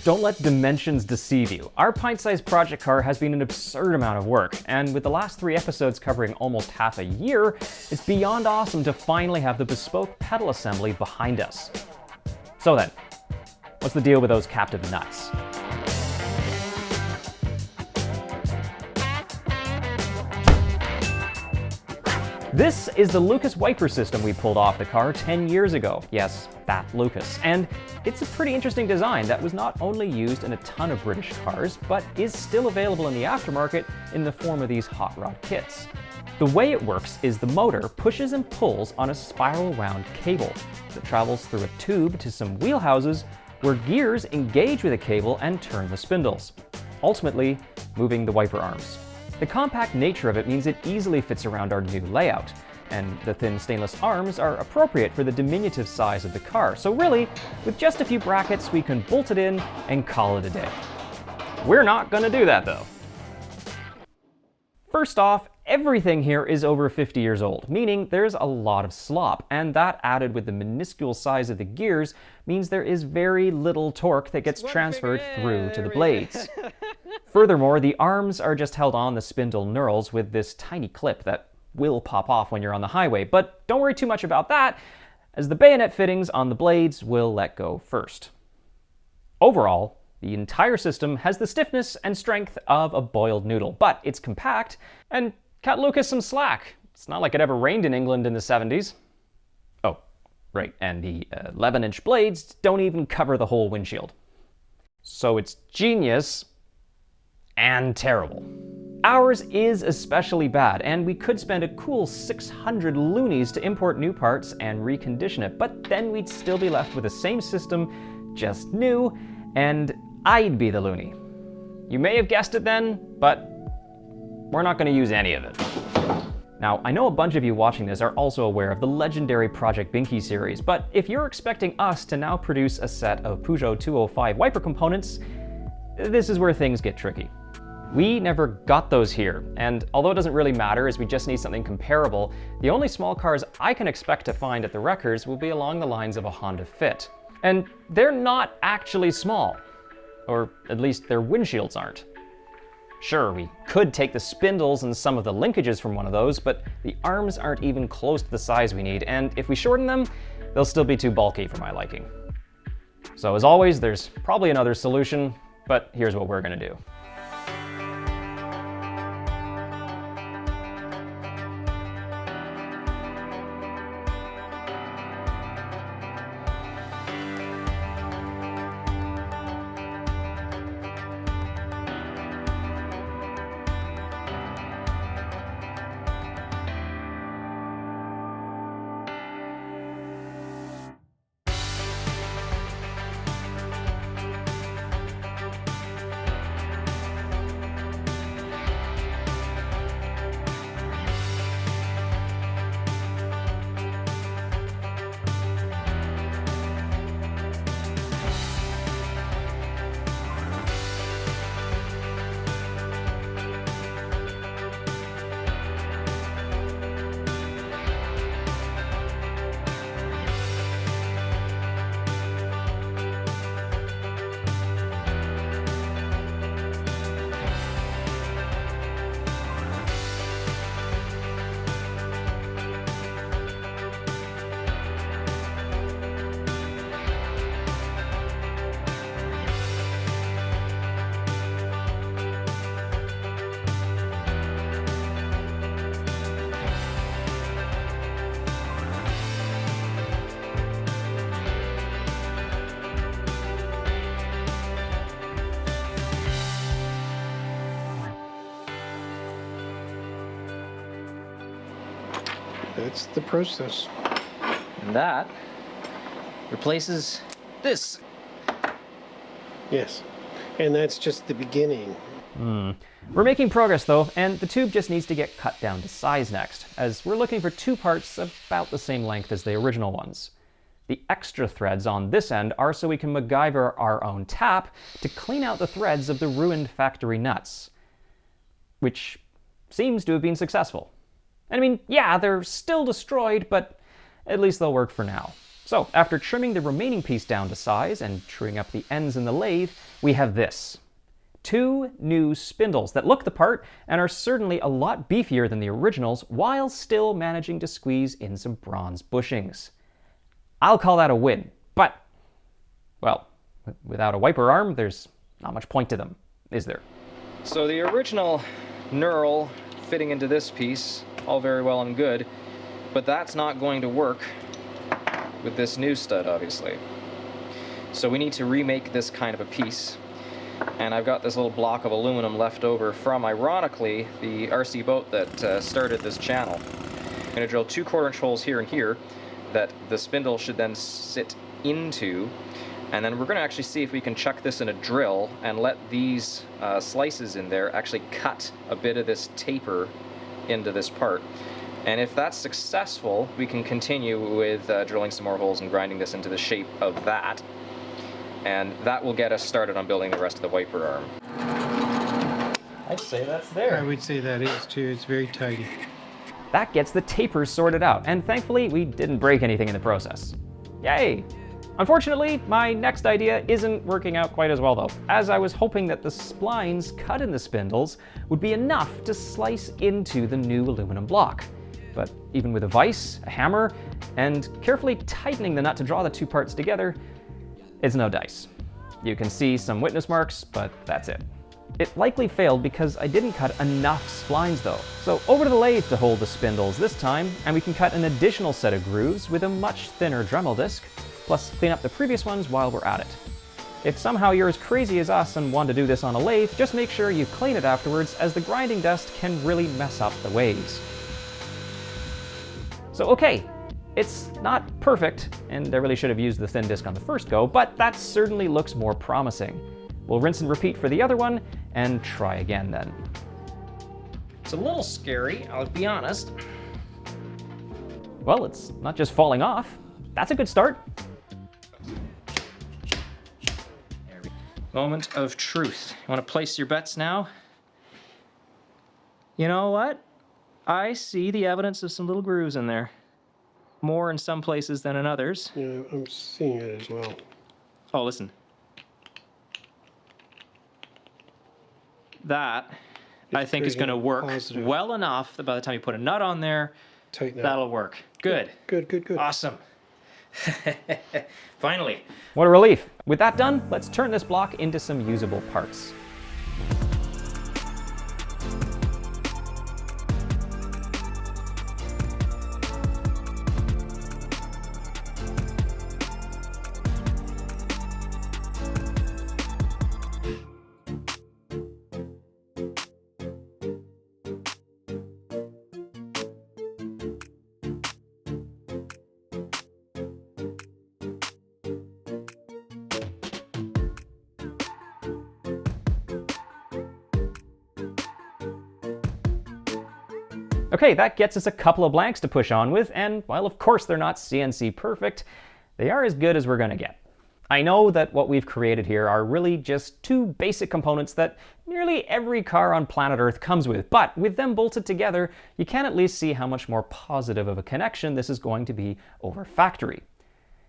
Don't let dimensions deceive you. Our pint-sized project car has been an absurd amount of work, and with the last 3 episodes covering almost half a year, it's beyond awesome to finally have the bespoke pedal assembly behind us. So then, what's the deal with those captive nuts? This is the Lucas wiper system we pulled off the car 10 years ago. Yes, that Lucas. And it's a pretty interesting design that was not only used in a ton of British cars, but is still available in the aftermarket in the form of these hot rod kits. The way it works is the motor pushes and pulls on a spiral wound cable that travels through a tube to some wheelhouses where gears engage with a cable and turn the spindles, ultimately moving the wiper arms. The compact nature of it means it easily fits around our new layout, and the thin stainless arms are appropriate for the diminutive size of the car. So really, with just a few brackets, we can bolt it in and call it a day. We're not gonna do that though. First off, everything here is over 50 years old, meaning there's a lot of slop, and that added with the minuscule size of the gears means there is very little torque that gets transferred through to the blades. Furthermore, the arms are just held on the spindle knurls with this tiny clip that will pop off when you're on the highway, but don't worry too much about that, as the bayonet fittings on the blades will let go first. Overall, the entire system has the stiffness and strength of a boiled noodle, but it's compact and cut Lucas some slack. It's not like it ever rained in England in the 70s. Oh, right, and the 11-inch blades don't even cover the whole windshield. So it's genius and terrible. Ours is especially bad, and we could spend a cool 600 loonies to import new parts and recondition it, but then we'd still be left with the same system, just new, and I'd be the loony. You may have guessed it then, but we're not going to use any of it. Now, I know a bunch of you watching this are also aware of the legendary Project Binky series, but if you're expecting us to now produce a set of Peugeot 205 wiper components, this is where things get tricky. We never got those here, and although it doesn't really matter as we just need something comparable, the only small cars I can expect to find at the wreckers will be along the lines of a Honda Fit. And they're not actually small, or at least their windshields aren't. Sure, we could take the spindles and some of the linkages from one of those, but the arms aren't even close to the size we need, and if we shorten them, they'll still be too bulky for my liking. So as always, there's probably another solution, but here's what we're gonna do. That's the process. And that replaces this. Yes, and that's just the beginning. We're making progress though, and the tube just needs to get cut down to size next, as we're looking for 2 parts about the same length as the original ones. The extra threads on this end are so we can MacGyver our own tap to clean out the threads of the ruined factory nuts, which seems to have been successful. And I mean, yeah, they're still destroyed, but at least they'll work for now. So after trimming the remaining piece down to size and truing up the ends in the lathe, we have this. 2 new spindles that look the part and are certainly a lot beefier than the originals while still managing to squeeze in some bronze bushings. I'll call that a win, but, well, without a wiper arm, there's not much point to them, is there? So the original knurl fitting into this piece, all very well and good, but that's not going to work with this new stud, obviously. So we need to remake this kind of a piece. And I've got this little block of aluminum left over from, ironically, the RC boat that started this channel. I'm going to drill 2 1/4-inch holes here and here that the spindle should then sit into. And then we're going to actually see if we can chuck this in a drill and let these slices in there actually cut a bit of this taper into this part. And if that's successful, we can continue with drilling some more holes and grinding this into the shape of that. And that will get us started on building the rest of the wiper arm. I'd say that's there. I would say that is too. It's very tidy. That gets the tapers sorted out, and thankfully we didn't break anything in the process. Yay! Unfortunately, my next idea isn't working out quite as well though, as I was hoping that the splines cut in the spindles would be enough to slice into the new aluminum block. But even with a vise, a hammer, and carefully tightening the nut to draw the 2 parts together, it's no dice. You can see some witness marks, but that's it. It likely failed because I didn't cut enough splines though. So over to the lathe to hold the spindles this time, and we can cut an additional set of grooves with a much thinner Dremel disc, plus clean up the previous ones while we're at it. If somehow you're as crazy as us and want to do this on a lathe, just make sure you clean it afterwards, as the grinding dust can really mess up the waves. So okay, it's not perfect, and I really should have used the thin disc on the first go, but that certainly looks more promising. We'll rinse and repeat for the other one, and try again then. It's a little scary, I'll be honest. Well, it's not just falling off. That's a good start. Moment of truth. You want to place your bets now? You know what? I see the evidence of some little grooves in there. More in some places than in others. Yeah, I'm seeing it as well. Oh, listen. That, I think, is going to work well enough that by the time you put a nut on there, that'll work. Good. Good, good, good. Awesome. Finally. What a relief. With that done, let's turn this block into some usable parts. Okay, that gets us a couple of blanks to push on with, and while of course they're not CNC perfect, they are as good as we're gonna get. I know that what we've created here are really just 2 basic components that nearly every car on planet Earth comes with, but with them bolted together, you can at least see how much more positive of a connection this is going to be over factory.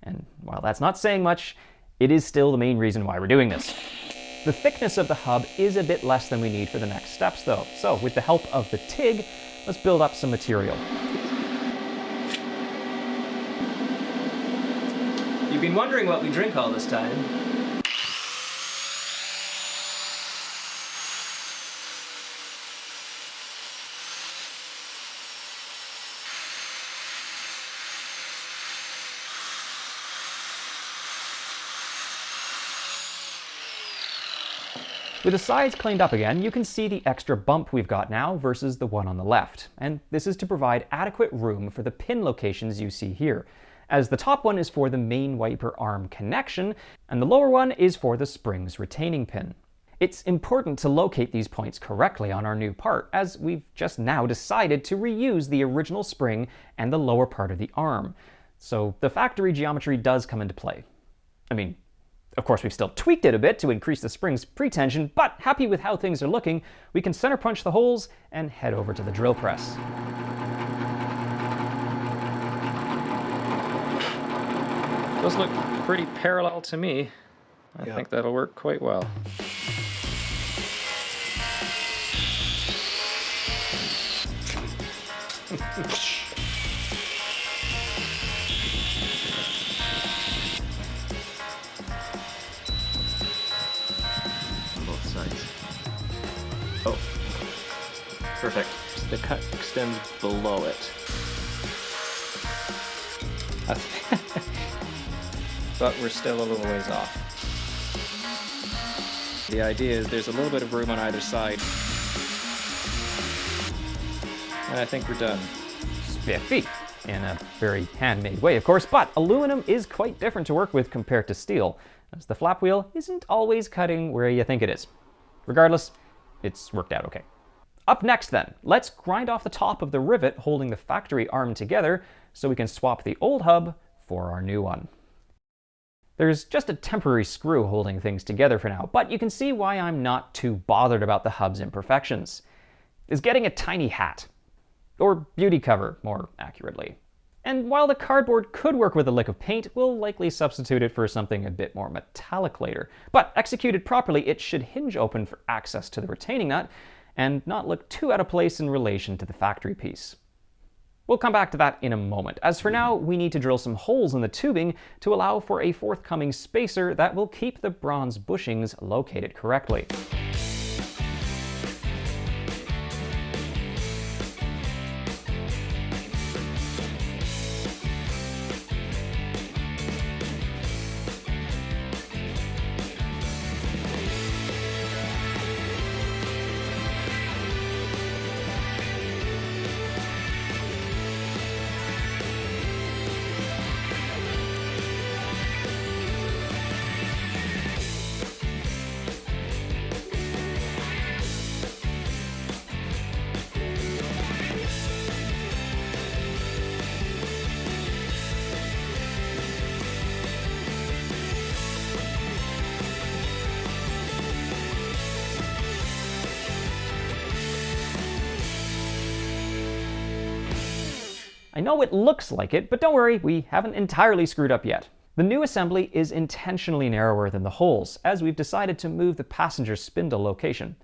And while that's not saying much, it is still the main reason why we're doing this. The thickness of the hub is a bit less than we need for the next steps though, so with the help of the TIG, let's build up some material. You've been wondering what we drink all this time. With the sides cleaned up again, you can see the extra bump we've got now versus the one on the left. And this is to provide adequate room for the pin locations you see here, as the top one is for the main wiper arm connection, and the lower one is for the spring's retaining pin. It's important to locate these points correctly on our new part, as we've just now decided to reuse the original spring and the lower part of the arm. So the factory geometry does come into play. I mean, of course, we've still tweaked it a bit to increase the spring's pretension, but happy with how things are looking, we can center punch the holes and head over to the drill press. Those look pretty parallel to me. I think that'll work quite well. Both sides. Oh, perfect. The cut extends below it. But we're still a little ways off. The idea is there's a little bit of room on either side. And I think we're done. Spiffy, in a very handmade way, of course, but aluminum is quite different to work with compared to steel, as the flap wheel isn't always cutting where you think it is. Regardless, it's worked out okay. Up next then, let's grind off the top of the rivet holding the factory arm together so we can swap the old hub for our new one. There's just a temporary screw holding things together for now, but you can see why I'm not too bothered about the hub's imperfections. It's getting a tiny hat. Or beauty cover, more accurately. And while the cardboard could work with a lick of paint, we'll likely substitute it for something a bit more metallic later. But executed properly, it should hinge open for access to the retaining nut and not look too out of place in relation to the factory piece. We'll come back to that in a moment. As for now, we need to drill some holes in the tubing to allow for a forthcoming spacer that will keep the bronze bushings located correctly. I know it looks like it, but don't worry, we haven't entirely screwed up yet. The new assembly is intentionally narrower than the holes, as we've decided to move the passenger spindle location.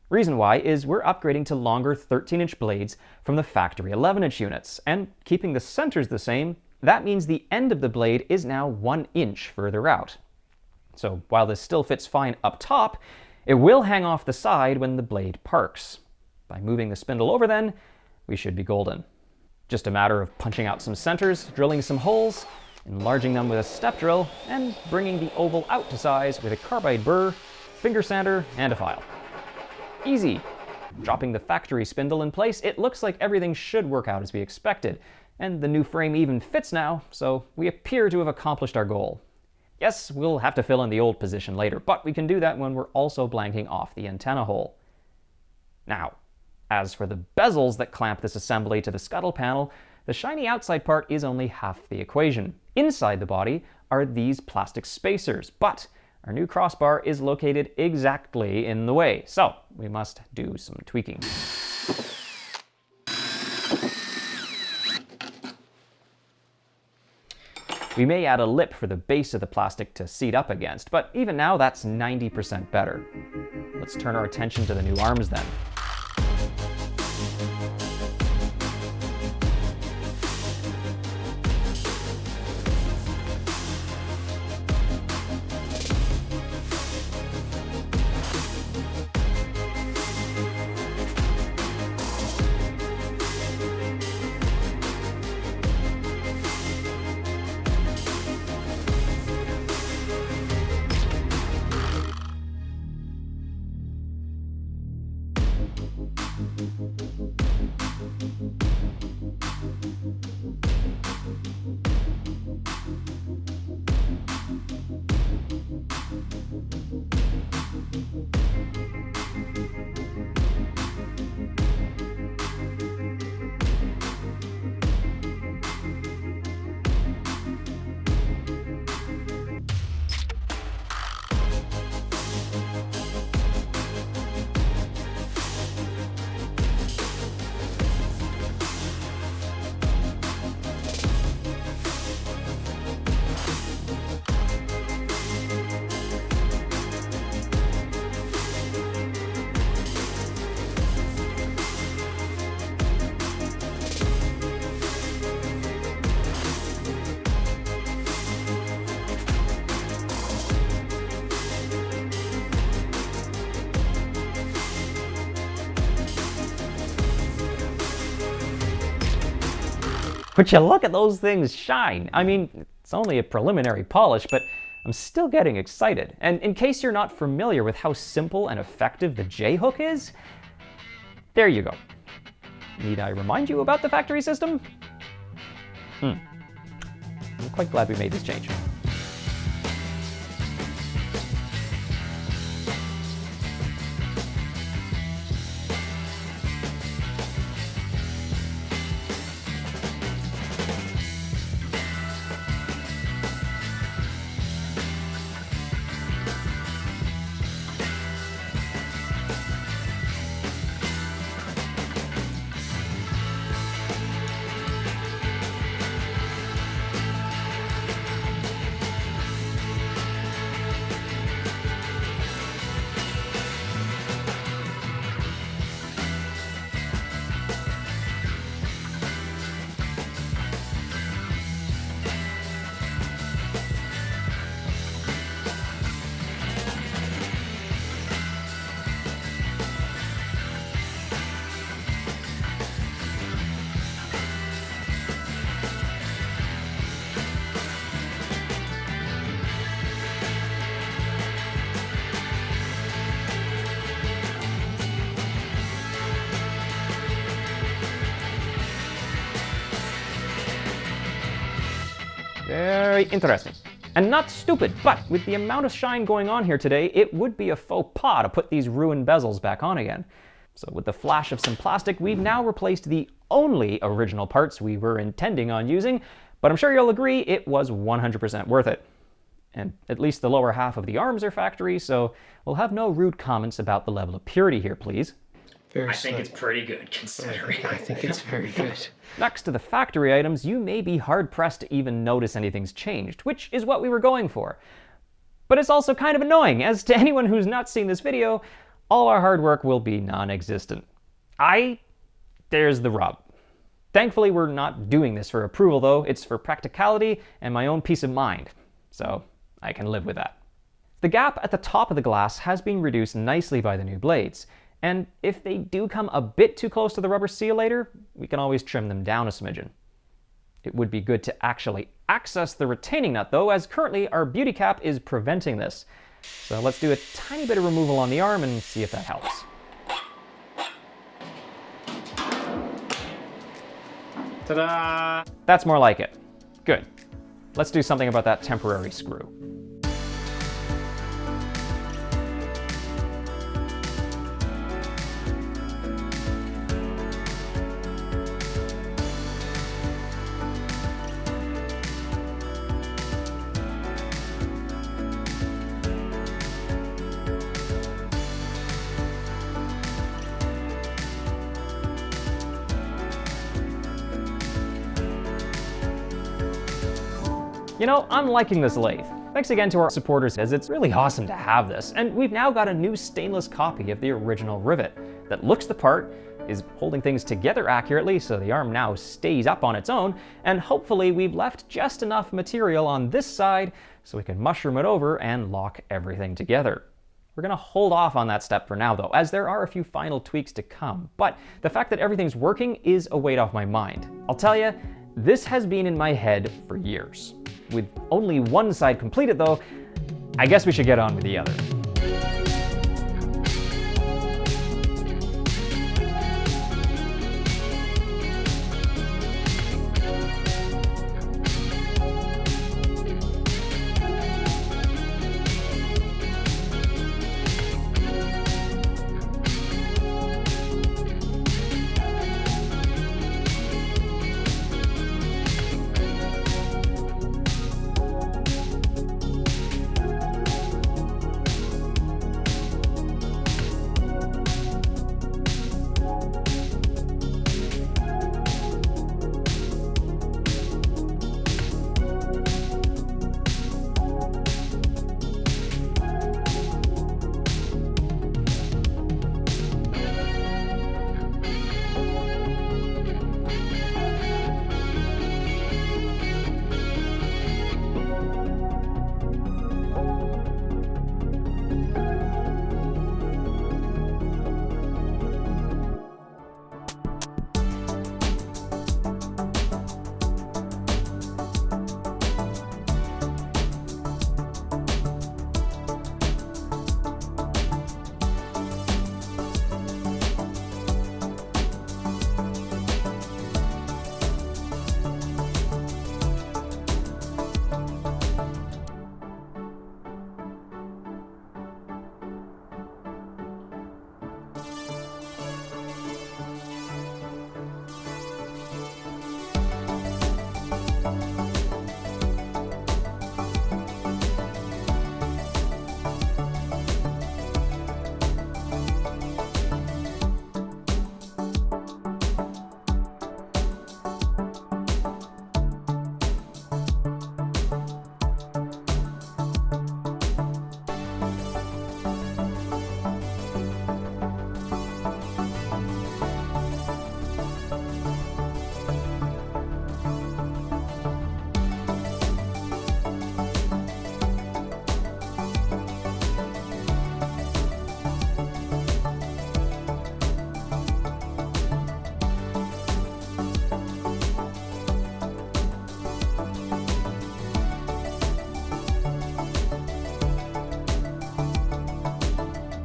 Reason why is we're upgrading to longer 13-inch blades from the factory 11-inch units, and keeping the centers the same, that means the end of the blade is now 1 inch further out. So while this still fits fine up top, it will hang off the side when the blade parks. By moving the spindle over then, we should be golden. Just a matter of punching out some centers, drilling some holes, enlarging them with a step drill, and bringing the oval out to size with a carbide burr, finger sander, and a file. Easy. Dropping the factory spindle in place, it looks like everything should work out as we expected, and the new frame even fits now, so we appear to have accomplished our goal. Yes, we'll have to fill in the old position later, but we can do that when we're also blanking off the antenna hole. Now, as for the bezels that clamp this assembly to the scuttle panel, the shiny outside part is only half the equation. Inside the body are these plastic spacers, but our new crossbar is located exactly in the way, so we must do some tweaking. We may add a lip for the base of the plastic to seat up against, but even now that's 90% better. Let's turn our attention to the new arms then. Would you look at those things shine? I mean, it's only a preliminary polish, but I'm still getting excited. And in case you're not familiar with how simple and effective the J-hook is, there you go. Need I remind you about the factory system? I'm quite glad we made this change. Very interesting. And not stupid, but with the amount of shine going on here today, it would be a faux pas to put these ruined bezels back on again. So with the flash of some plastic, we've now replaced the only original parts we were intending on using, but I'm sure you'll agree it was 100% worth it. And at least the lower half of the arms are factory, so we'll have no rude comments about the level of purity here, please. I think it's pretty good, considering. I think it's very good. Next to the factory items, you may be hard-pressed to even notice anything's changed, which is what we were going for. But it's also kind of annoying, as to anyone who's not seen this video, all our hard work will be non-existent. There's the rub. Thankfully, we're not doing this for approval, though. It's for practicality and my own peace of mind. So I can live with that. The gap at the top of the glass has been reduced nicely by the new blades. And if they do come a bit too close to the rubber seal later, we can always trim them down a smidgen. It would be good to actually access the retaining nut though, as currently our beauty cap is preventing this. So let's do a tiny bit of removal on the arm and see if that helps. Ta-da! That's more like it. Good. Let's do something about that temporary screw. You know, I'm liking this lathe. Thanks again to our supporters, as it's really awesome to have this. And we've now got a new stainless copy of the original Rivet that looks the part, is holding things together accurately so the arm now stays up on its own, and hopefully we've left just enough material on this side so we can mushroom it over and lock everything together. We're gonna hold off on that step for now though, as there are a few final tweaks to come, but the fact that everything's working is a weight off my mind. I'll tell you, this has been in my head for years. With only one side completed though, I guess we should get on with the other.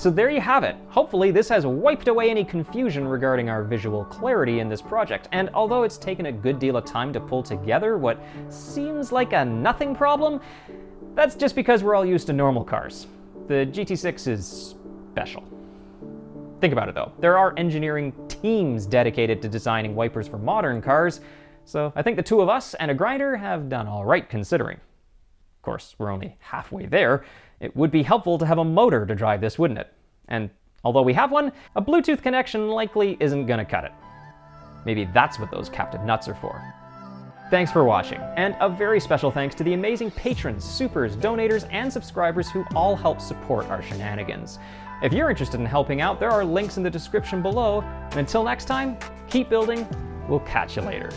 So there you have it. Hopefully this has wiped away any confusion regarding our visual clarity in this project, and although it's taken a good deal of time to pull together what seems like a nothing problem, that's just because we're all used to normal cars. The GT6 is special. Think about it though, there are engineering teams dedicated to designing wipers for modern cars, so I think the two of us and a grinder have done all right considering. Of course, we're only halfway there. It would be helpful to have a motor to drive this, wouldn't it? And although we have one, a Bluetooth connection likely isn't gonna cut it. Maybe that's what those captive nuts are for. Thanks for watching, and a very special thanks to the amazing patrons, supers, donators, and subscribers who all help support our shenanigans. If you're interested in helping out, there are links in the description below, and until next time, keep building, we'll catch you later.